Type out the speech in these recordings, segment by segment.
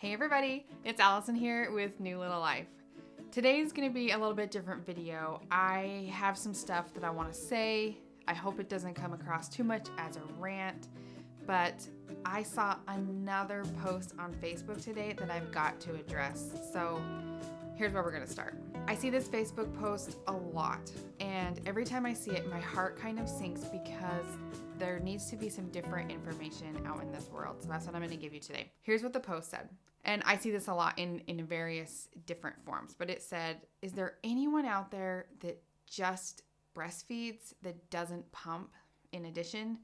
Hey everybody, it's Allison here with New Little Life. Today's gonna be a little bit different video. I have some stuff that I wanna say. I hope it doesn't come across too much as a rant, but I saw another post on Facebook today that I've got to address. So here's where we're gonna start. I see this Facebook post a lot, and every time I see it, my heart kind of sinks because there needs to be some different information out in this world. So that's what I'm gonna give you today. Here's what the post said. And I see this a lot in various different forms, but it said, is there anyone out there that just breastfeeds that doesn't pump in addition?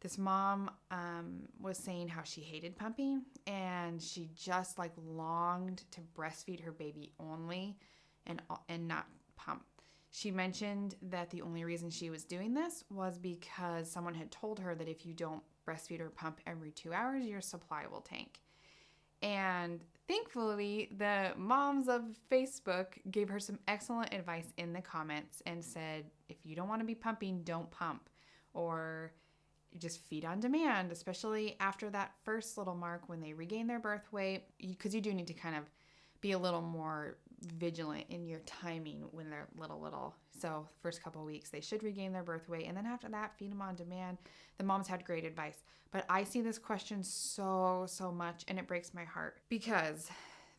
This mom was saying how she hated pumping and she just longed to breastfeed her baby only and not pump. She mentioned that the only reason she was doing this was because someone had told her that if you don't breastfeed or pump every 2 hours, your supply will tank. And thankfully, the moms of Facebook gave her some excellent advice in the comments and said, if you don't want to be pumping, don't pump. Or just feed on demand, especially after that first little mark when they regain their birth weight, because you do need to kind of be a little more vigilant in your timing when they're little. So first couple of weeks, they should regain their birth weight. And then after that, feed them on demand. The moms had great advice. But I see this question so much, and it breaks my heart because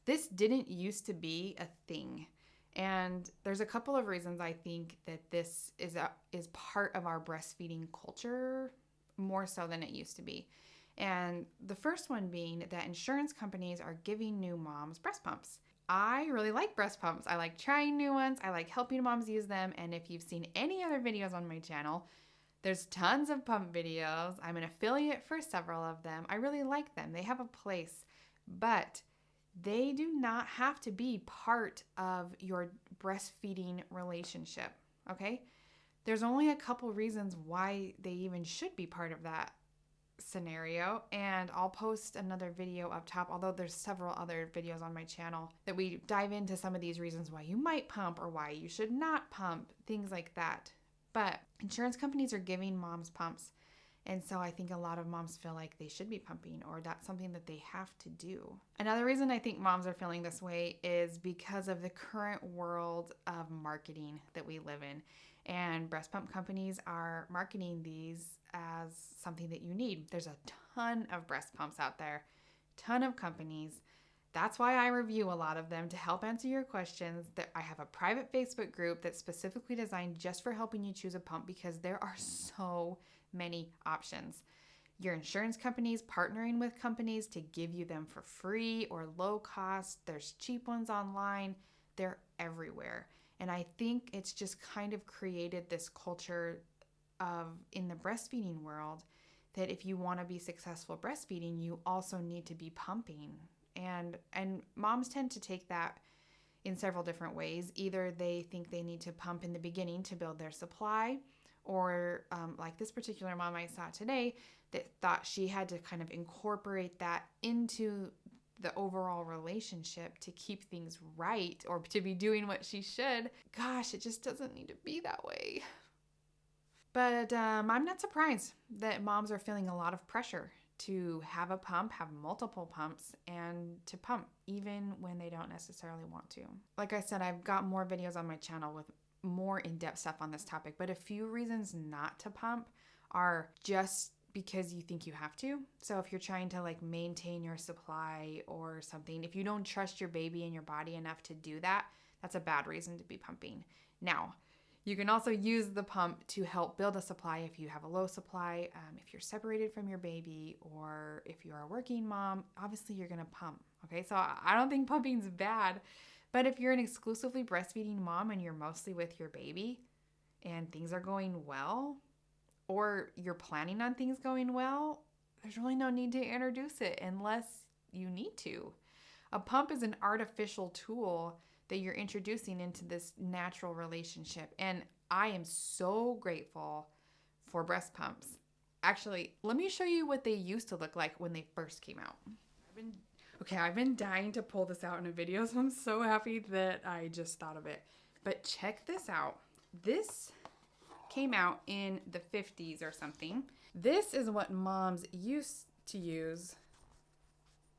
this didn't used to be a thing. And there's a couple of reasons I think that this is part of our breastfeeding culture more so than it used to be. And the first one being that insurance companies are giving new moms breast pumps. I really like breast pumps. I like trying new ones. I like helping moms use them. And if you've seen any other videos on my channel, there's tons of pump videos. I'm an affiliate for several of them. I really like them. They have a place, but they do not have to be part of your breastfeeding relationship, okay? There's only a couple reasons why they even should be part of that scenario, and I'll post another video up top, although there's several other videos on my channel that we dive into some of these reasons why you might pump or why you should not pump, things like that. But insurance companies are giving moms pumps, and so I think a lot of moms feel like they should be pumping or that's something that they have to do. Another reason I think moms are feeling this way is because of the current world of marketing that we live in. And breast pump companies are marketing these as something that you need. There's a ton of breast pumps out there, ton of companies. That's why I review a lot of them to help answer your questions. That I have a private Facebook group that's specifically designed just for helping you choose a pump because there are so many options. Your insurance companies partnering with companies to give you them for free or low cost. There's cheap ones online. They're everywhere. And I think it's just kind of created this culture of in the breastfeeding world that if you want to be successful breastfeeding, you also need to be pumping. And moms tend to take that in several different ways. Either they think they need to pump in the beginning to build their supply, or like this particular mom I saw today that thought she had to kind of incorporate that into the overall relationship to keep things right or to be doing what she should. Gosh, it just doesn't need to be that way. But I'm not surprised that moms are feeling a lot of pressure to have a pump, have multiple pumps, and to pump even when they don't necessarily want to. Like I said, I've got more videos on my channel with more in-depth stuff on this topic, but a few reasons not to pump are just because you think you have to. So if you're trying to maintain your supply or something, if you don't trust your baby and your body enough to do that, that's a bad reason to be pumping. Now, you can also use the pump to help build a supply if you have a low supply, if you're separated from your baby, or if you're a working mom, obviously you're gonna pump, okay? So I don't think pumping's bad, but if you're an exclusively breastfeeding mom and you're mostly with your baby and things are going well, or you're planning on things going well, there's really no need to introduce it unless you need to. A pump is an artificial tool that you're introducing into this natural relationship. And I am so grateful for breast pumps. Actually, let me show you what they used to look like when they first came out. I've been dying to pull this out in a video, so I'm so happy that I just thought of it. But check this out. This came out in the 50s or something. This is what moms used to use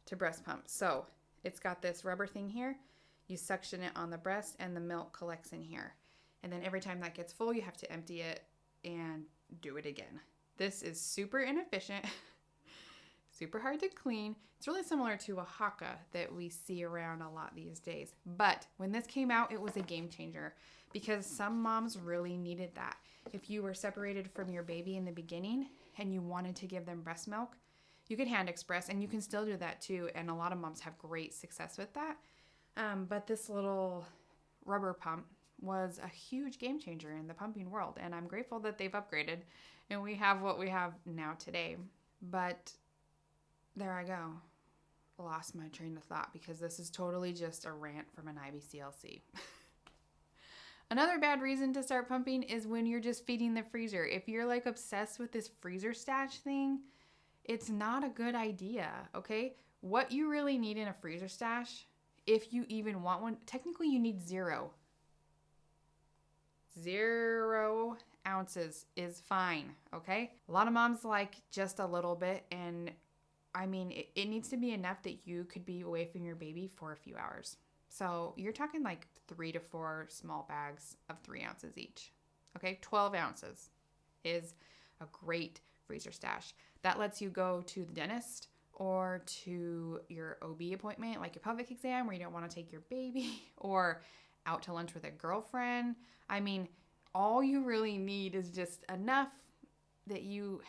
to breast pump. So it's got this rubber thing here. You suction it on the breast and the milk collects in here. And then every time that gets full, you have to empty it and do it again. This is super inefficient, super hard to clean. It's really similar to a haka that we see around a lot these days. But when this came out, it was a game changer because some moms really needed that. If you were separated from your baby in the beginning and you wanted to give them breast milk, you could hand express, and you can still do that too. And a lot of moms have great success with that. But this little rubber pump was a huge game changer in the pumping world. And I'm grateful that they've upgraded and we have what we have now today. But there I go. Lost my train of thought because this is totally just a rant from an IBCLC. Another bad reason to start pumping is when you're just feeding the freezer. If you're like obsessed with this freezer stash thing, it's not a good idea, okay? What you really need in a freezer stash, if you even want one, technically you need 0 ounces is fine, okay? A lot of moms like just a little bit, and I mean, it needs to be enough that you could be away from your baby for a few hours. So you're talking like 3 to 4 small bags of 3 ounces each, okay? 12 ounces is a great freezer stash. That lets you go to the dentist or to your OB appointment, like your pelvic exam where you don't want to take your baby, or out to lunch with a girlfriend. I mean, all you really need is just enough that you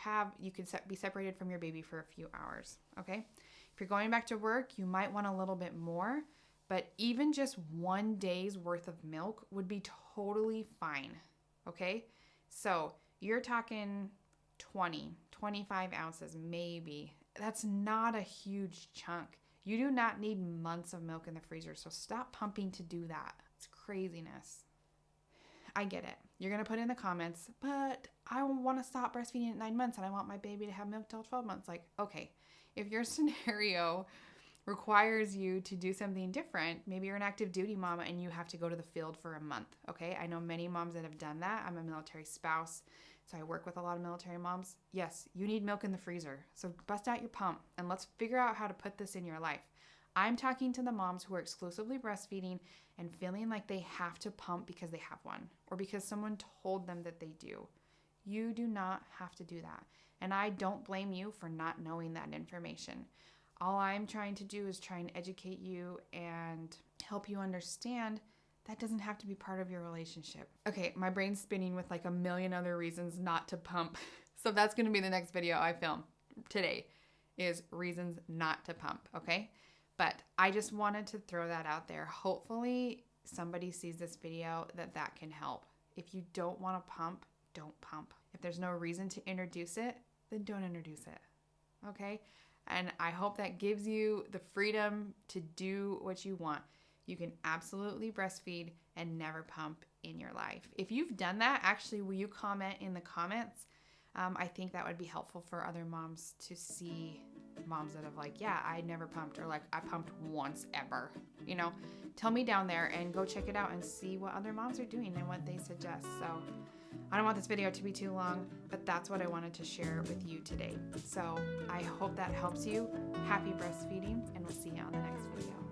could be separated from your baby for a few hours, okay? If you're going back to work, you might want a little bit more, but even just 1 day's worth of milk would be totally fine, okay? So you're talking 25 ounces, maybe. That's not a huge chunk. You do not need months of milk in the freezer, so stop pumping to do that. It's craziness. I get it. You're going to put in the comments, but I want to stop breastfeeding at 9 months and I want my baby to have milk till 12 months. Like, okay, if your scenario requires you to do something different, maybe you're an active duty mama and you have to go to the field for a month, okay? I know many moms that have done that. I'm a military spouse, so I work with a lot of military moms. Yes, you need milk in the freezer, so bust out your pump and let's figure out how to put this in your life. I'm talking to the moms who are exclusively breastfeeding and feeling like they have to pump because they have one or because someone told them that they do. You do not have to do that. And I don't blame you for not knowing that information. All I'm trying to do is try and educate you and help you understand that doesn't have to be part of your relationship. Okay, my brain's spinning with like a million other reasons not to pump. So that's going to be the next video I film today is reasons not to pump, okay? But I just wanted to throw that out there. Hopefully somebody sees this video that can help. If you don't want to pump, don't pump. If there's no reason to introduce it, then don't introduce it, okay? And I hope that gives you the freedom to do what you want. You can absolutely breastfeed and never pump in your life. If you've done that, actually, will you comment in the comments? I think that would be helpful for other moms to see moms that have like, yeah, I never pumped, or like I pumped once ever. You know, tell me down there and go check it out and see what other moms are doing and what they suggest. So I don't want this video to be too long, but that's what I wanted to share with you today. So I hope that helps you. Happy breastfeeding, and we'll see you on the next video.